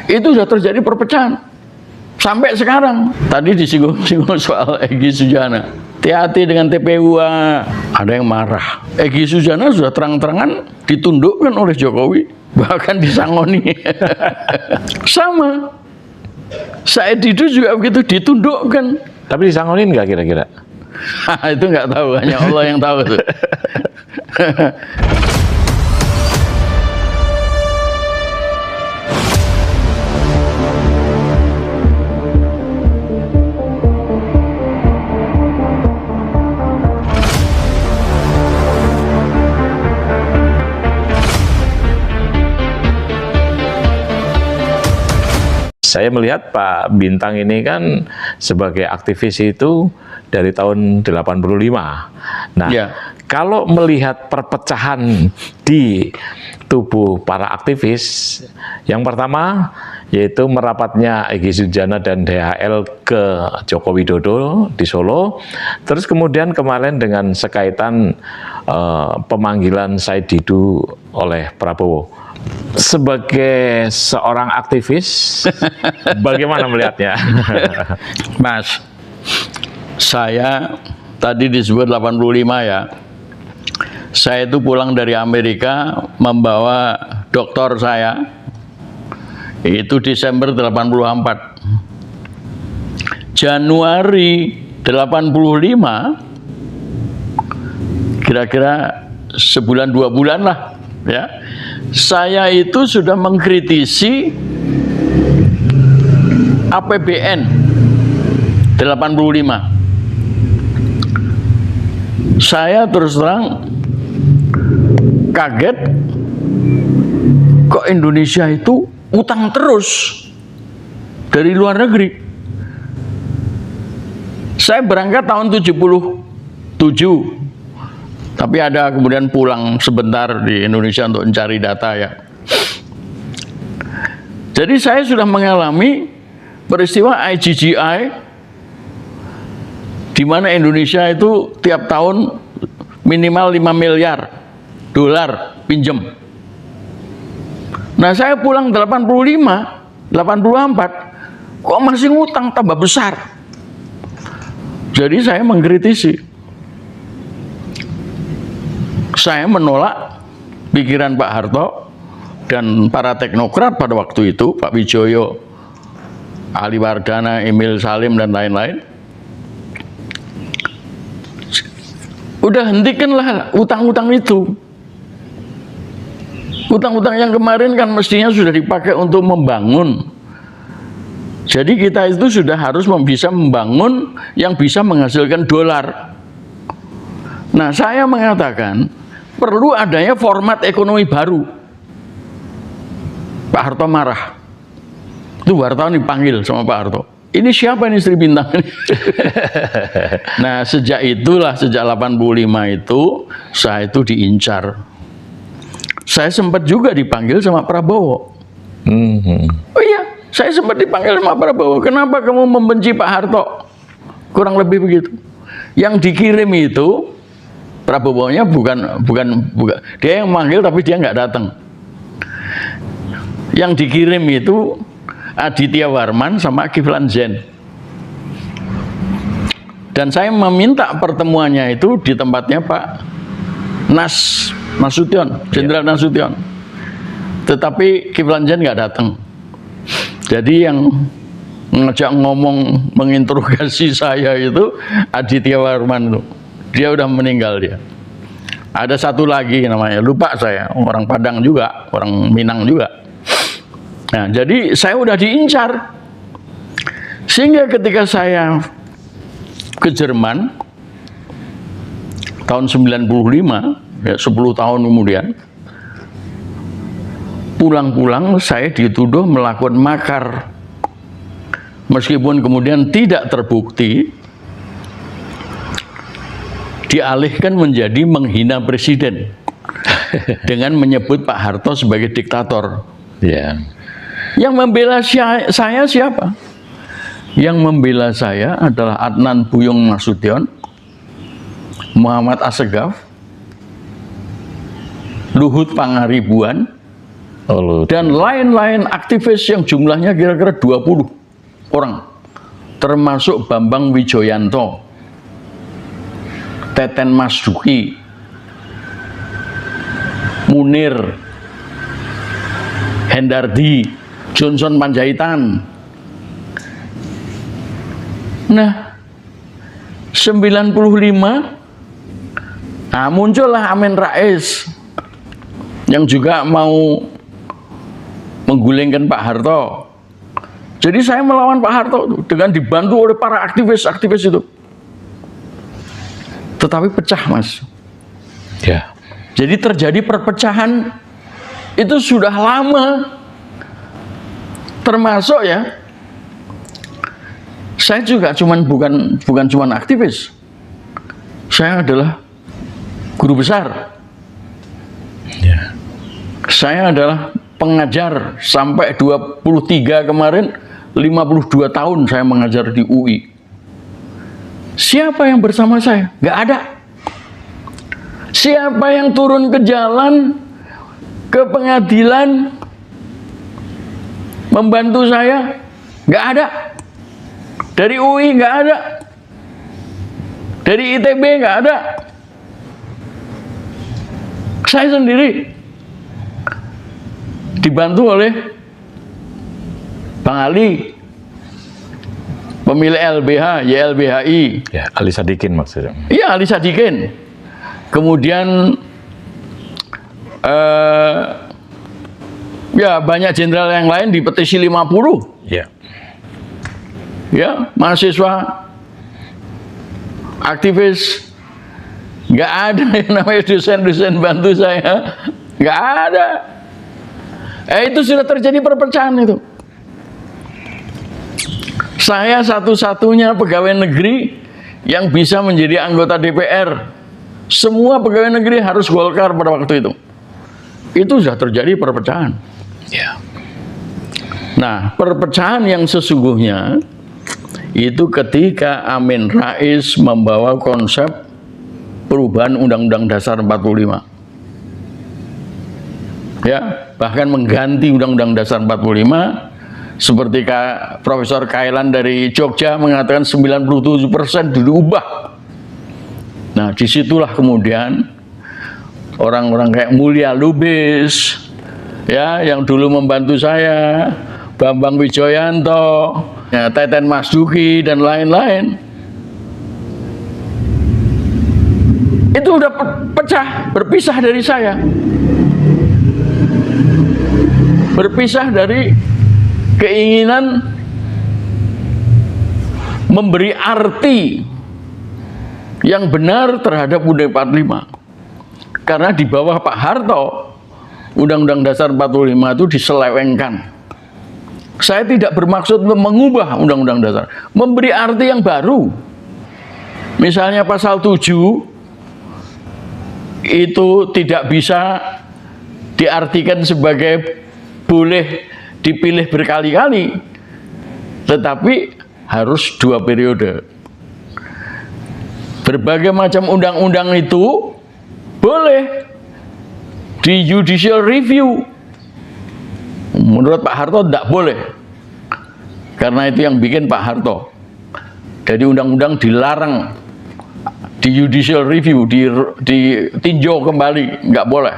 Itu sudah terjadi perpecahan sampai sekarang. Tadi disinggung-singgung soal Egy Sujana, hati-hati dengan TPU. Ada yang marah. Egy Sujana sudah terang-terangan ditundukkan oleh Jokowi, bahkan disangoni. Sama Said Didu juga begitu, ditundukkan. Tapi disangonin nggak kira-kira? Itu nggak tahu, hanya Allah yang tahu tuh. Saya melihat Pak Bintang ini kan sebagai aktivis itu dari tahun 85. Nah, Ya. kalau melihat perpecahan di tubuh para aktivis, yang pertama yaitu merapatnya Egy Sujana dan DHL ke Joko Widodo di Solo, terus kemudian kemarin dengan sekaitan pemanggilan Said Didu oleh Prabowo. Sebagai seorang aktivis, bagaimana melihatnya? Mas, saya tadi disebut 85 ya. Saya itu pulang dari Amerika membawa doktor saya. Itu Desember 84. Januari 85, kira-kira sebulan 2 bulan lah ya. Saya itu sudah mengkritisi APBN 85. Saya terus terang kaget, kok Indonesia itu utang terus dari luar negeri. Saya berangkat tahun 77. Tapi ada kemudian pulang sebentar di Indonesia untuk mencari data ya. Jadi saya sudah mengalami peristiwa IGGI, di mana Indonesia itu tiap tahun minimal 5 miliar dolar pinjem. Nah saya pulang 85, 84, kok masih ngutang tambah besar. Jadi saya mengkritisi. Saya menolak pikiran Pak Harto dan para teknokrat pada waktu itu, Pak Wijoyo, Ali Wardana, Emil Salim, dan lain-lain. Udah hentikanlah utang-utang itu. Utang-utang yang kemarin kan mestinya sudah dipakai untuk membangun. Jadi kita itu sudah harus bisa membangun yang bisa menghasilkan dolar. Nah, saya mengatakan perlu adanya format ekonomi baru. Pak Harto marah. Itu wartawan dipanggil sama Pak Harto. Ini siapa ini Sri Bintang? Nah, sejak itulah, sejak 85 itu, saya itu diincar. Saya sempat juga dipanggil sama Prabowo. Oh iya, saya sempat dipanggil sama Prabowo. Kenapa kamu membenci Pak Harto? Kurang lebih begitu. Yang dikirim itu Prabowo-nya bukan dia yang manggil, tapi dia nggak datang. Yang dikirim itu Aditya Warman sama Kiflan Zen. Dan saya meminta pertemuannya itu di tempatnya Pak Nasution, Jenderal Nasution. Tetapi Kiflan Zen nggak datang. Jadi yang ngajak ngomong, menginterogasi saya itu Aditya Warman itu. Dia udah meninggal dia. Ada satu lagi namanya, lupa saya, orang Padang juga, orang Minang juga. Nah, jadi saya udah diincar. Sehingga ketika saya ke Jerman tahun 95, ya 10 tahun kemudian, pulang-pulang saya dituduh melakukan makar. Meskipun kemudian tidak terbukti, dialihkan menjadi menghina presiden dengan menyebut Pak Harto sebagai diktator. Ya. Yang membela saya siapa? Yang membela saya adalah Adnan Buyung Nasution, Muhammad Assegaf, Luhut Pangaribuan, Dan lain-lain aktivis yang jumlahnya kira-kira 20 orang. Termasuk Bambang Wijoyanto, Teten Mas Duki, Munir, Hendardi, Johnson Panjaitan. Nah, 95, muncullah Amin Rais yang juga mau menggulingkan Pak Harto. Jadi saya melawan Pak Harto dengan dibantu oleh para aktivis-aktivis itu. Tetapi pecah, Mas. Ya. Jadi terjadi perpecahan itu sudah lama. Termasuk ya, saya juga bukan cuman aktivis. Saya adalah guru besar. Ya. Saya adalah pengajar sampai 23 kemarin, 52 tahun saya mengajar di UI. Siapa yang bersama saya? Nggak ada. Siapa yang turun ke jalan, ke pengadilan, membantu saya? Nggak ada. Dari UI nggak ada. Dari ITB nggak ada. Saya sendiri dibantu oleh Bang Ali, pemilik LBH, YLBHI. Ya, Ali Sadikin maksudnya. Iya, Ali Sadikin. Kemudian ya banyak jenderal yang lain di petisi 50. Ya. Ya, mahasiswa, aktivis, nggak ada yang namanya dosen-dosen bantu saya, nggak ada. Itu sudah terjadi perpecahan itu. Saya satu-satunya pegawai negeri yang bisa menjadi anggota DPR. Semua pegawai negeri harus Golkar pada waktu itu. Itu sudah terjadi perpecahan. Ya. Nah, perpecahan yang sesungguhnya itu ketika Amin Rais membawa konsep perubahan Undang-Undang Dasar 45. Ya, bahkan mengganti Undang-Undang Dasar 45 seperti Profesor Kailan dari Jogja mengatakan 97% diubah. Nah, disitulah kemudian orang-orang kayak Mulya Lubis, ya, yang dulu membantu saya, Bambang Wijoyanto, ya, Teten Mas Duki dan lain-lain, itu udah pecah, berpisah dari saya. Berpisah dari keinginan memberi arti yang benar terhadap Undang-Undang 45. Karena di bawah Pak Harto, Undang-Undang Dasar 45 itu diselewengkan. Saya tidak bermaksud mengubah Undang-Undang Dasar, memberi arti yang baru. Misalnya pasal 7 itu tidak bisa diartikan sebagai boleh dipilih berkali-kali, tetapi harus 2 periode. Berbagai macam undang-undang itu boleh di judicial review. Menurut Pak Harto tidak boleh, karena itu yang bikin Pak Harto. Jadi undang-undang dilarang di judicial review, ditinjau kembali, nggak boleh.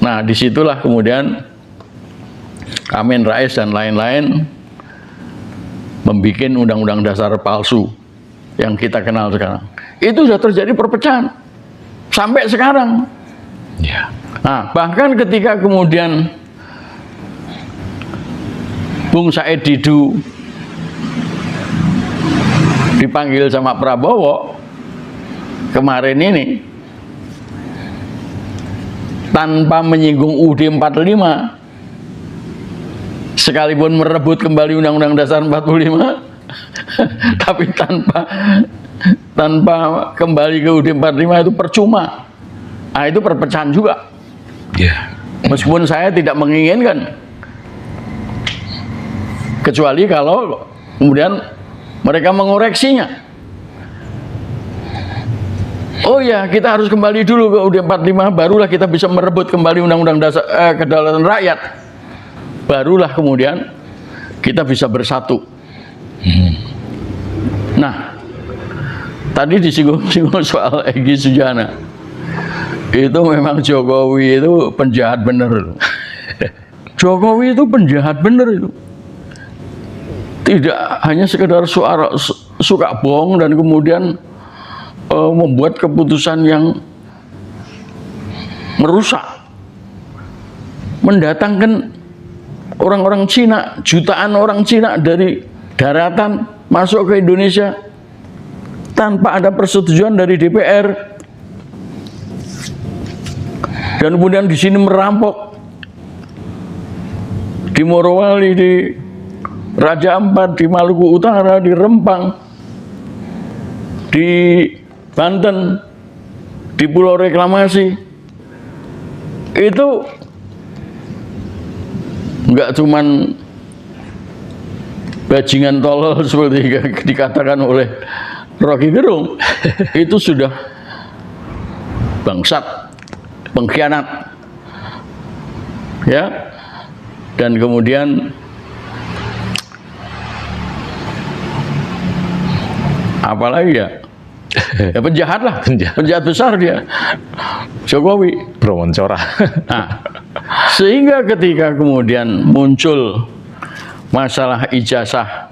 Nah, disitulah kemudian Amin Rais dan lain-lain membuat undang-undang dasar palsu yang kita kenal sekarang. Itu sudah terjadi perpecahan sampai sekarang. Ya. Nah, bahkan ketika kemudian Bung Said Didu dipanggil sama Prabowo kemarin ini, tanpa menyinggung UUD 45, sekalipun merebut kembali Undang-Undang Dasar 45, tapi tanpa kembali ke UUD 45 itu percuma. Nah, itu perpecahan juga. Ya. Meskipun saya tidak menginginkan, kecuali kalau kemudian mereka mengoreksinya. Oh ya, kita harus kembali dulu ke UUD 45, barulah kita bisa merebut kembali Undang-Undang Dasar Kedaulatan Rakyat. Barulah kemudian kita bisa bersatu. Nah, tadi disinggung-singgung soal Egy Sujana. Itu memang Jokowi itu penjahat bener. Jokowi itu penjahat bener itu. Tidak hanya sekedar suka bohong dan kemudian membuat keputusan yang merusak. Mendatangkan orang-orang Cina, jutaan orang Cina dari daratan masuk ke Indonesia tanpa ada persetujuan dari DPR. Dan kemudian di sini merampok di Morowali, di Raja Ampat, di Maluku Utara, di Rempang, di Banten, di Pulau Reklamasi. Itu nggak cuman bajingan tolol seperti dikatakan oleh Rocky Gerung, itu sudah bangsat, pengkhianat, ya. Dan kemudian apalagi ya, ya penjahat lah, penjahat besar dia, Jokowi. Bromoncora. Nah, sehingga ketika kemudian muncul masalah ijazah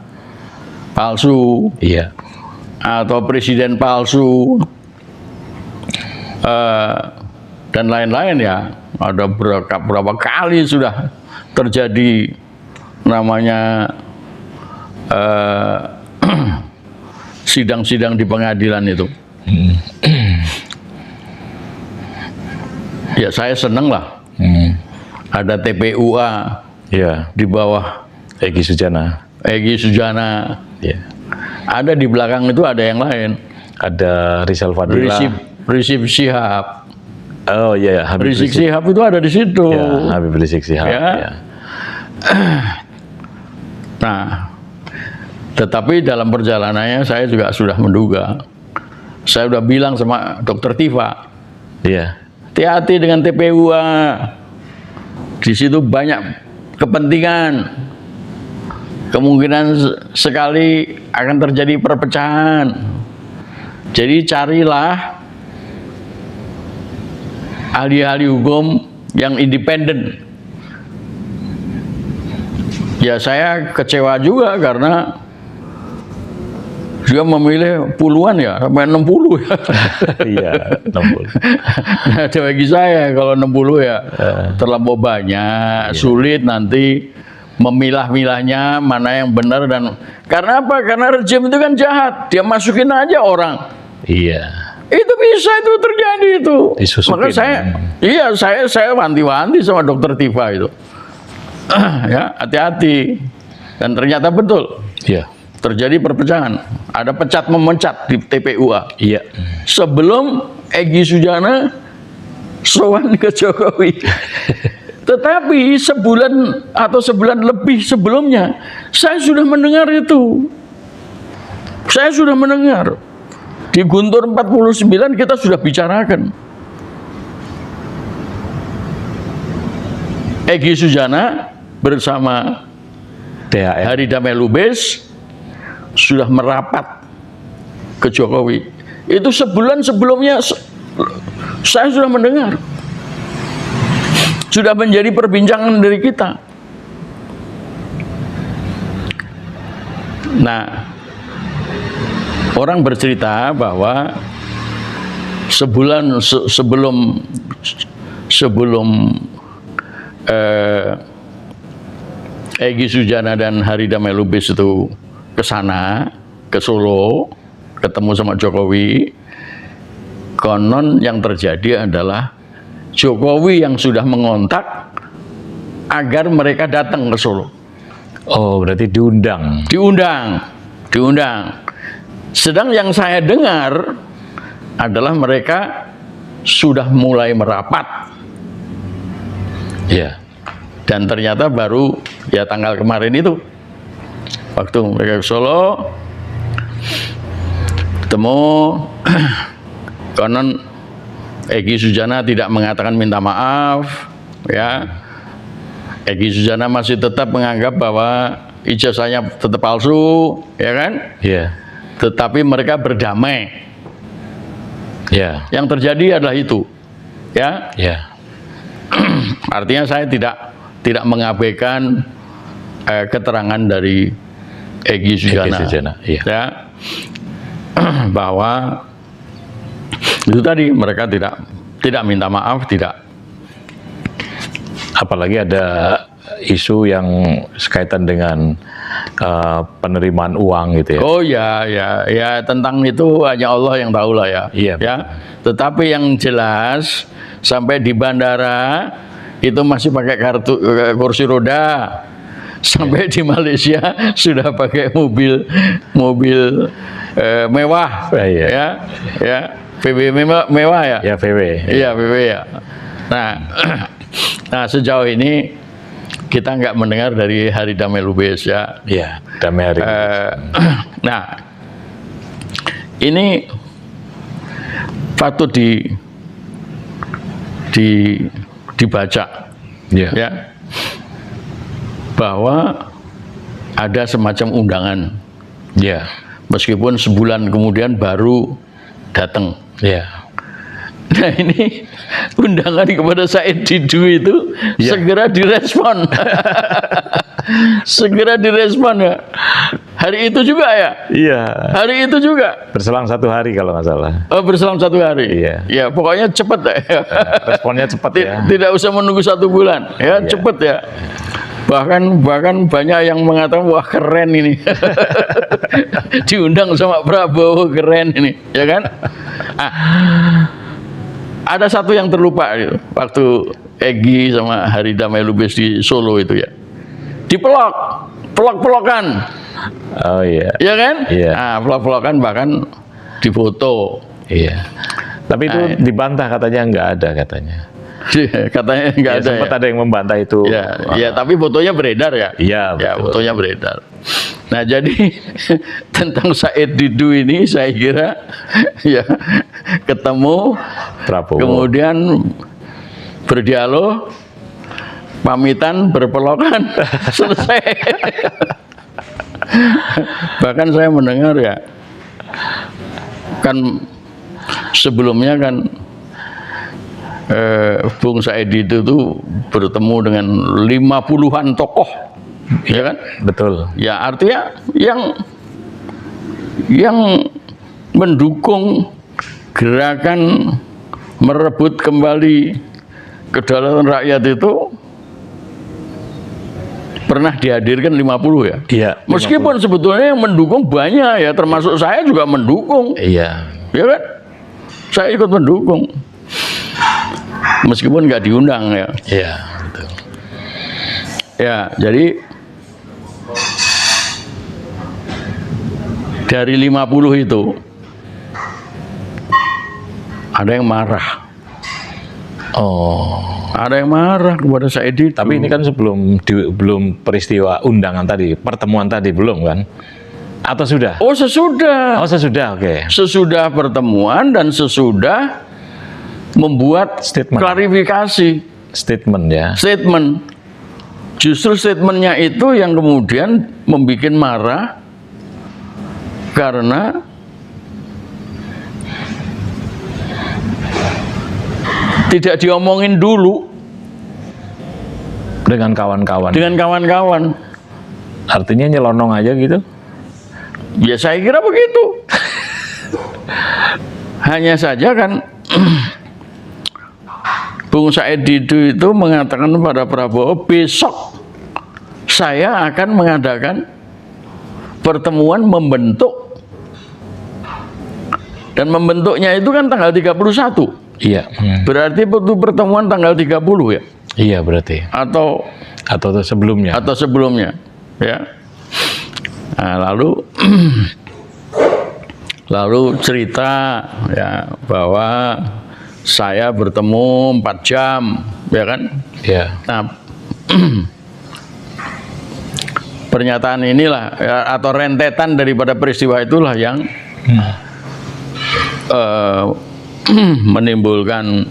palsu, Iya. atau presiden palsu, dan lain-lain ya, ada berapa kali sudah terjadi namanya sidang-sidang di pengadilan itu. Ya saya seneng lah. Ada TPUA Iya. di bawah Egy Sujana. Egy Sujana. Iya. Ada di belakang itu ada yang lain. Ada Rizal Fadila. Rizik Syihab. Oh iya, Habib Rizik Rizik. Syihab itu ada di situ. Ya, Habib Rizik Syihab. Ya. Ya. Nah, tetapi dalam perjalanannya saya juga sudah menduga. Saya sudah bilang sama Dr. Tifa, Iya. hati-hati dengan TPUA. Di situ banyak kepentingan. Kemungkinan sekali akan terjadi perpecahan. Jadi carilah ahli-ahli hukum yang independen. Ya saya kecewa juga karena dia memilih puluhan ya, sampai 60 ya. Iya, 60. Nah, bagi saya kalau 60 ya terlalu banyak, sulit nanti memilah-milahnya mana yang benar. Dan karena apa? Karena rejim itu kan jahat, dia masukin aja orang. Iya. Itu bisa itu terjadi itu. Disusukin. Maka saya wanti-wanti sama Dokter Tifa itu. Ya, hati-hati. Dan ternyata betul. Iya. Terjadi perpecahan. Ada pecat memencat di TPUA. Iya. Sebelum Egy Sujana sowan ke Jokowi. Tetapi sebulan atau sebulan lebih sebelumnya saya sudah mendengar itu. Saya sudah mendengar. Di Guntur 49 kita sudah bicarakan. Egy Sujana bersama THR. Harida Melubis sudah merapat ke Jokowi. Itu sebulan sebelumnya saya sudah mendengar. Sudah menjadi perbincangan dari kita. Nah, orang bercerita bahwa sebulan sebelum Egy Sujana dan Harida Melubis itu ke sana, ke Solo, ketemu sama Jokowi, konon yang terjadi adalah Jokowi yang sudah mengontak agar mereka datang ke Solo. Oh, berarti diundang. Diundang. Sedang yang saya dengar adalah mereka sudah mulai merapat. Iya. Dan ternyata baru ya tanggal kemarin itu, waktu mereka ke Solo, ketemu konon Egy Sujana tidak mengatakan minta maaf, ya. Egy Sujana masih tetap menganggap bahwa ijazahnya tetap palsu, ya kan? Iya. Tetapi mereka berdamai. Iya. Yang terjadi adalah itu, ya. Iya. Artinya saya tidak mengabaikan keterangan dari Egy Sujana, iya. ya, bahwa itu tadi mereka tidak minta maaf, tidak. Apalagi ada isu yang sekaitan dengan penerimaan uang gitu ya. Oh ya tentang itu hanya Allah yang tahu lah ya. Iya. Ya. Tetapi yang jelas sampai di bandara itu masih pakai kursi roda. Sampai di Malaysia sudah pakai mobil mewah, Iya. ya, VW mewah ya. Ya VW. Iya VW ya. Nah sejauh ini kita nggak mendengar dari Hari Damai Lubis ya. Iya, damai hari. Nah, ini patut dibaca, Iya. ya, bahwa ada semacam undangan, Iya. meskipun sebulan kemudian baru datang. Iya. Nah ini undangan kepada Said Didu itu Ya. segera direspon. Segera direspon ya. Hari itu juga ya? Iya. Hari itu juga? Berselang 1 hari kalau nggak salah. Oh, berselang 1 hari? Iya. Ya pokoknya cepat ya. Responnya cepat ya. Tidak usah menunggu 1 bulan. Ya Iya. cepat ya. Bahkan banyak yang mengatakan wah keren ini. Diundang sama Prabowo, keren ini. Ya kan? Ada satu yang terlupa gitu, waktu Egy sama Hari Damai Lubis di Solo itu ya, pelok-pelokan, Oh iya. ya kan? Iya. Nah, pelok-pelokan bahkan difoto. Iya. Tapi itu dibantah katanya nggak ada katanya. Katanya nggak Ya, ada. sempat Ya. ada yang membantah itu. Ya, tapi fotonya beredar ya. Iya, Ya, betul. fotonya beredar. Nah, jadi tentang Said Didu ini saya kira ya ketemu Prabowo. kemudian berdialog, pamitan, berpelokan, selesai. Bahkan saya mendengar ya, kan sebelumnya kan Bung Said Didu itu bertemu dengan 50-an tokoh, ya kan? Betul. Ya artinya yang mendukung gerakan merebut kembali kedaulatan rakyat itu pernah dihadirkan 50 ya. Iya. Meskipun sebetulnya yang mendukung banyak ya, termasuk saya juga mendukung, Iya. ya kan? Saya ikut mendukung, meskipun nggak diundang ya. Iya. Betul. Ya, jadi dari 50 itu ada yang marah. Oh. Ada yang marah kepada Said Didu. Tapi ini kan belum peristiwa undangan tadi, pertemuan tadi belum kan? Atau sudah? Oh sesudah. Oh, sesudah. Oke. Sesudah pertemuan dan sesudah membuat Statement. klarifikasi, Statement ya. statement. Justru statementnya itu yang kemudian membuat marah karena tidak diomongin dulu Dengan kawan-kawan. dengan kawan-kawan. Artinya nyelonong aja gitu? Ya saya kira begitu. Hanya saja kan Bung Said Didu itu mengatakan kepada Prabowo, besok saya akan mengadakan pertemuan membentuk, dan membentuknya itu kan tanggal 31. Iya. Berarti itu pertemuan tanggal 30 ya, Iya berarti. atau Sebelumnya. sebelumnya ya. Nah, lalu cerita ya bahwa saya bertemu 4 jam, ya kan? Iya. Nah, pernyataan inilah ya, atau rentetan daripada peristiwa itulah yang menimbulkan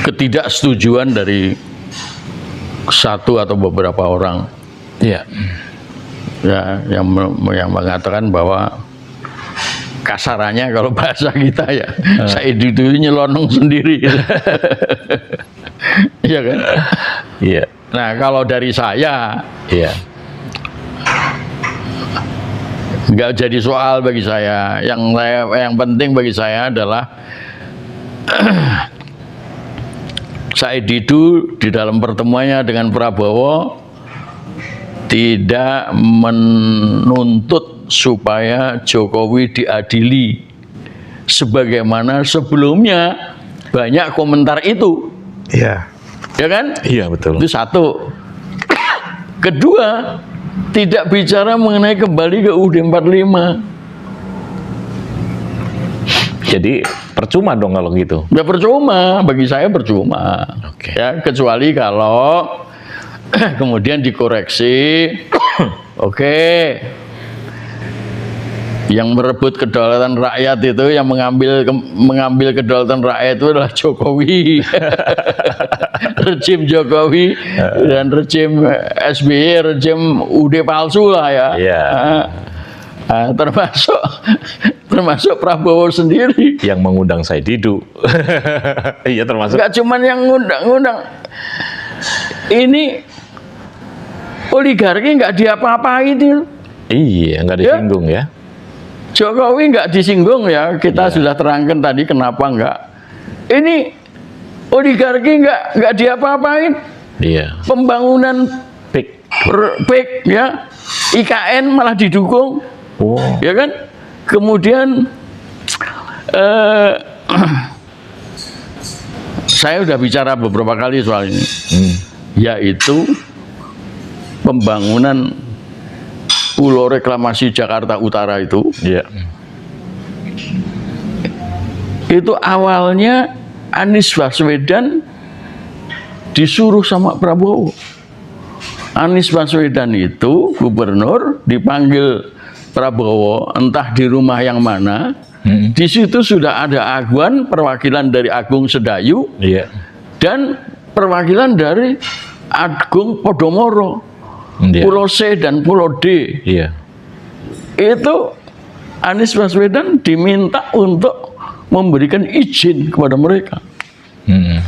ketidaksetujuan dari satu atau beberapa orang. Iya. Ya, yang mengatakan bahwa kasarannya kalau bahasa kita ya, Said Didu nyelonong sendiri. Iya kan? Iya. Nah, kalau dari saya, Iya. nggak jadi soal bagi saya. Yang penting bagi saya adalah Said Didu di dalam pertemuannya dengan Prabowo tidak menuntut supaya Jokowi diadili sebagaimana sebelumnya banyak komentar itu. Iya. Ya kan? Iya, betul. Itu satu. Kedua, tidak bicara mengenai kembali ke UUD 45. Jadi percuma dong kalau gitu. Ya percuma, bagi saya percuma. Oke. Ya, kecuali kalau kemudian dikoreksi. Oke. Yang merebut kedaulatan rakyat itu, yang mengambil kedaulatan rakyat itu adalah Jokowi. Rejim Jokowi dan rejim SBY, rejim UUD palsu lah ya. Iya. Termasuk Prabowo sendiri. Yang mengundang Said Didu. Iya, termasuk. Enggak cuman yang ngundang-ngundang. Ini oligarki nggak diapa-apain itu. Iya, nggak disinggung ya. Jokowi nggak disinggung ya. Kita sudah terangkan tadi kenapa nggak. Ini oligarki nggak diapa-apain. Iya. Pembangunan PIK ya, IKN malah didukung. Oh. Ya kan? Kemudian saya sudah bicara beberapa kali soal ini, yaitu pembangunan Pulau Reklamasi Jakarta Utara itu. Iya. Itu awalnya Anies Baswedan disuruh sama Prabowo. Anies Baswedan itu gubernur dipanggil Prabowo entah di rumah yang mana. Di situ sudah ada aguan perwakilan dari Agung Sedayu. Iya. Dan perwakilan dari Agung Podomoro. Iya. Pulau C dan Pulau D. Iya. Itu Anies Baswedan diminta untuk memberikan izin kepada mereka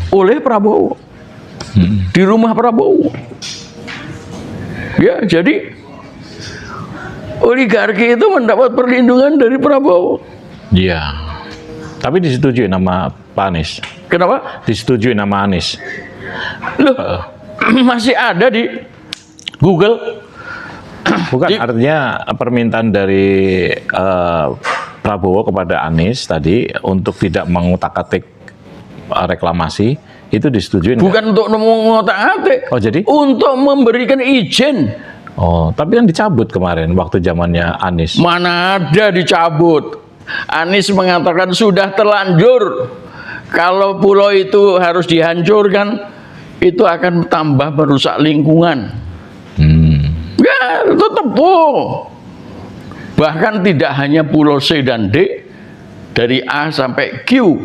oleh Prabowo di rumah Prabowo. Ya, jadi oligarki itu mendapat perlindungan dari Prabowo. Iya. Tapi disetujui nama Pak Anies. Kenapa? Disetujui nama Anies. Loh, masih ada di Google. Bukan, artinya permintaan dari Prabowo kepada Anies tadi untuk tidak mengutak-atik reklamasi itu disetujui. Bukan untuk mengotak-atik. Oh, jadi? Untuk memberikan izin. Oh, tapi kan dicabut kemarin waktu zamannya Anies. Mana ada dicabut. Anies mengatakan sudah terlanjur. Kalau pulau itu harus dihancurkan, itu akan tambah merusak lingkungan. Ya, itu tepung. Bahkan tidak hanya pulau C dan D, dari A sampai Q,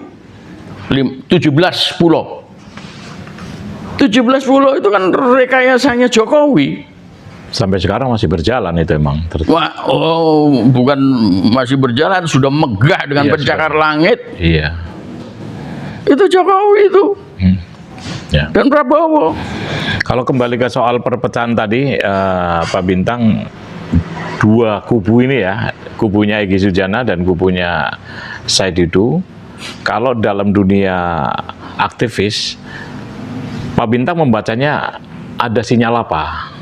17 pulau. 17 pulau itu kan rekayasanya Jokowi. Sampai sekarang masih berjalan itu emang. Wah, bukan masih berjalan, sudah megah dengan Iya, pencakar langit. Iya. Itu Jokowi itu. Ya. Dan Prabowo. Kalau kembali ke soal perpecahan tadi, Pak Bintang, dua kubu ini ya, kubunya Egy Sujana dan kubunya Said Didu, kalau dalam dunia aktivis, Pak Bintang membacanya ada sinyal apa?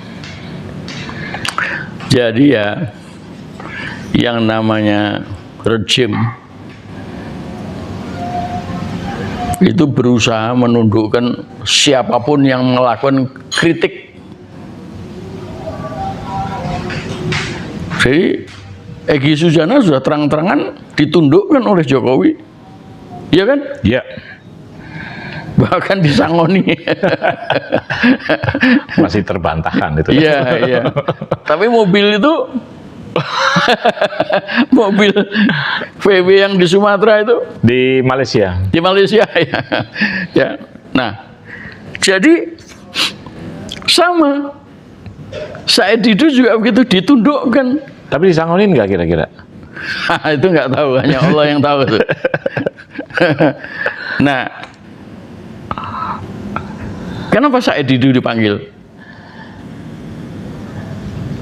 Jadi ya, yang namanya rejim itu berusaha menundukkan siapapun yang melakukan kritik. Jadi Egy Sujana sudah terang-terangan ditundukkan oleh Jokowi, iya kan? Iya. Bahkan disangoni. Masih terbantahkan itu. Iya, iya. Tapi mobil itu Mobil VW yang di Sumatera itu Di Malaysia. di Malaysia ya. Ya. Nah, jadi sama Said Didu juga begitu ditundukkan. Tapi disangonin nggak kira-kira? Itu nggak tahu, hanya Allah yang tahu tuh. Nah, kenapa Said Didu dipanggil?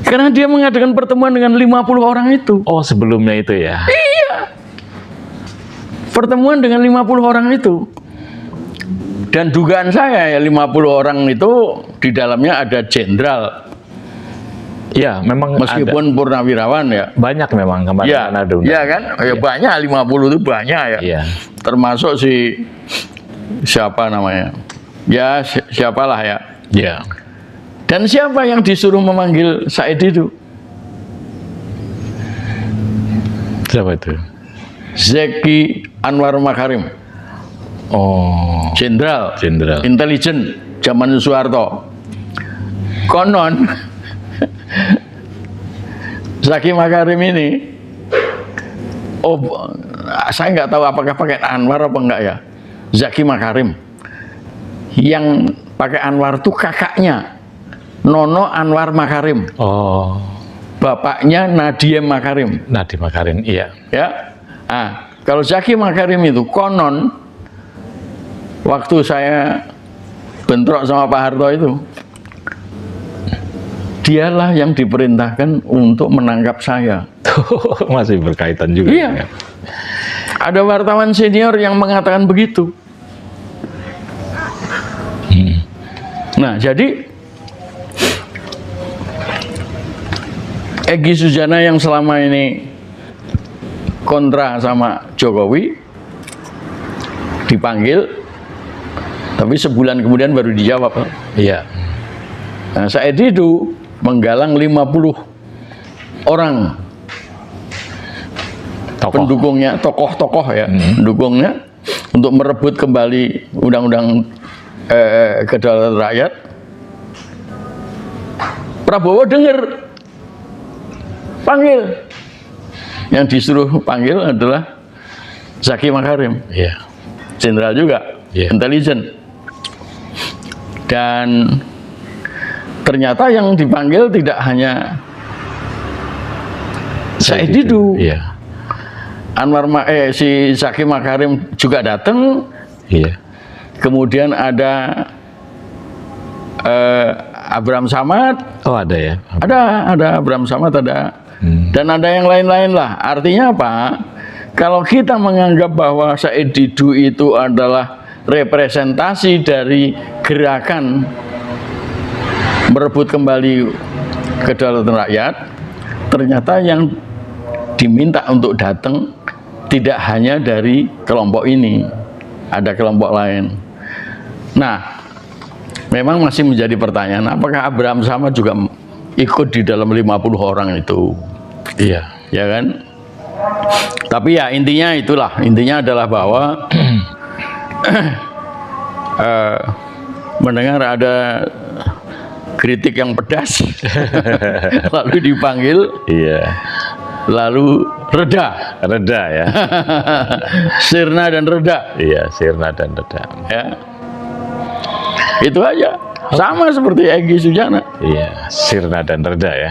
Karena dia mengadakan pertemuan dengan 50 orang itu. Oh, sebelumnya itu ya? Iya. Pertemuan dengan 50 orang itu. Dan dugaan saya ya 50 orang itu di dalamnya ada jenderal. Ya, memang Meskipun purnawirawan ya. banyak memang kemarin Iya, ada undang. iya kan? Ya, banyak 50 itu banyak ya. Iya. Termasuk si siapa namanya? Ya siapalah ya. Iya. Dan siapa yang disuruh memanggil Said itu? Siapa itu? Zeki Anwar Makarim, Oh, jenderal jenderal. intelijen zaman Soeharto. Konon Zaki Makarim ini, oh saya nggak tahu apakah pakai Anwar apa enggak ya. Zaki Makarim yang pakai Anwar itu kakaknya Nono Anwar Makarim, Oh, bapaknya Nadiem Makarim. Nadiem Makarim, iya. Ya, kalau Zaki Makarim itu konon waktu saya bentrok sama Pak Harto itu, dialah yang diperintahkan untuk menangkap saya. Masih berkaitan juga. Iya. Ada wartawan senior yang mengatakan begitu. Nah, jadi Egy Sujana yang selama ini kontra sama Jokowi dipanggil, tapi sebulan kemudian baru dijawab. Iya. Nah, Said Didu menggalang 50 orang Tokoh. pendukungnya, tokoh-tokoh ya, pendukungnya untuk merebut kembali undang-undang kedaulatan rakyat. Prabowo dengar, panggil. Yang disuruh panggil adalah Zaki Makarim, Iya. jenderal juga, Iya. intelijen. Dan ternyata yang dipanggil tidak hanya Said Didu, Iya. si Zaki Makarim juga datang. Iya. Kemudian ada Abraham Samad, Oh, ada ya. ada Abraham Samad ada. Dan ada yang lain-lain lah. Artinya apa? Kalau kita menganggap bahwa Said Didu itu adalah representasi dari gerakan merebut kembali kedaulatan rakyat, ternyata yang diminta untuk datang tidak hanya dari kelompok ini, ada kelompok lain. Nah, memang masih menjadi pertanyaan, apakah Abraham Samad juga ikut di dalam 50 orang itu? Iya. Ya kan? Tapi ya intinya itulah, intinya adalah bahwa mendengar ada kritik yang pedas lalu dipanggil, Iya. lalu reda, Reda ya. sirna dan reda, Iya, sirna dan reda. ya itu aja, sama seperti Egy Sujana. Iya, sirna dan reda ya.